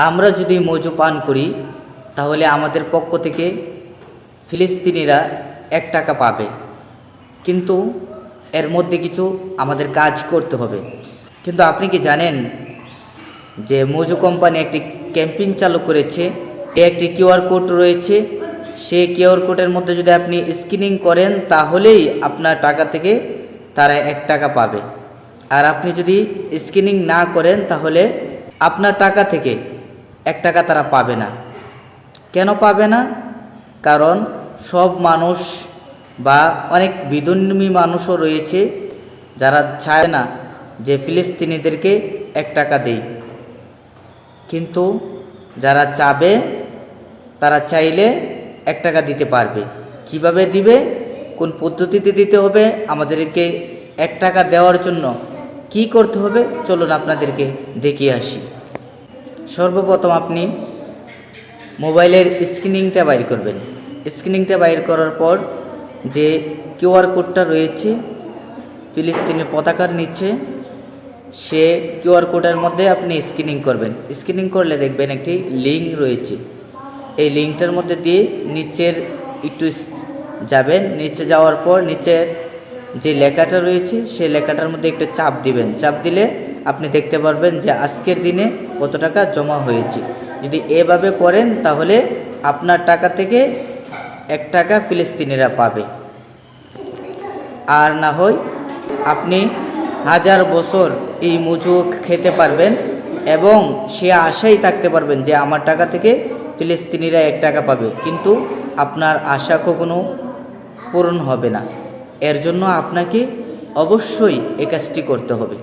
আমরা যদি মজু পান করি তাহলে আমাদের পক্ষ থেকে ফিলিস্তিনিরা 1 টাকা পাবে, কিন্তু এর মধ্যে কিছু আমাদের কাজ করতে হবে। কিন্তু আপনি কি জানেন যে মজু কোম্পানি একটি ক্যাম্পেইন চালু করেছে, একটি কিউআর কোড রয়েছে। সেই কিউআর কোডের মধ্যে যদি আপনি স্ক্যানিং করেন তাহলেই আপনার টাকা থেকে তারা 1 টাকা পাবে। আর আপনি যদি স্ক্যানিং না করেন তাহলে আপনার টাকা থেকে 1 টাকা তারা পাবে না। কেন পাবে না? কারণ সব মানুষ বা অনেক বিধর্মী মানুষও রয়েছে যারা চায় না যে ফিলিস্তিনিদেরকে 1 টাকা দেয়, কিন্তু যারা চাবে তারা চাইলে 1 টাকা দিতে পারবে। কিভাবে দিবে, কোন পদ্ধতিতে দিতে হবে, আমাদেরকে 1 টাকা দেওয়ার জন্য কি করতে হবে, চলুন আপনাদেরকে দেখিয়ে আসি। সর্বপ্রথম আপনি মোবাইলের স্ক্রিনিংটা বাইর করবেন। স্ক্রিনিংটা বাইর করার পর যে কিউআর কোডটা রয়েছে ফিলিস্তিনের পতাকার নিচে, সে কিউআর কোডের মধ্যে আপনি স্ক্যানিং করবেন। স্ক্যানিং করলে দেখবেন একটি লিঙ্ক রয়েছে, এই লিঙ্কটার মধ্যে দিয়ে নিচের একটু যাবেন। নিচে যাওয়ার পর নিচের যে লেখাটা রয়েছে সেই লেখাটার মধ্যে একটা চাপ দিবেন। চাপ দিলে আপনি দেখতে পারবেন যে আজকের দিনে কত টাকা জমা হয়েছে। যদি এভাবে করেন তাহলে আপনার টাকা থেকে 1 টাকা ফিলিস্তিনিরা পাবে। আর না হয় আপনি 1000 বছর এই মজু খেতে পারবেন এবং সে আশাই থাকতে পারবেন যে আমার টাকা থেকে ফিলিস্তিনিরা 1 টাকা পাবে, কিন্তু আপনার আশা কখনো পূরণ হবে না। এর জন্য আপনাকে অবশ্যই এই কাজটি করতে হবে।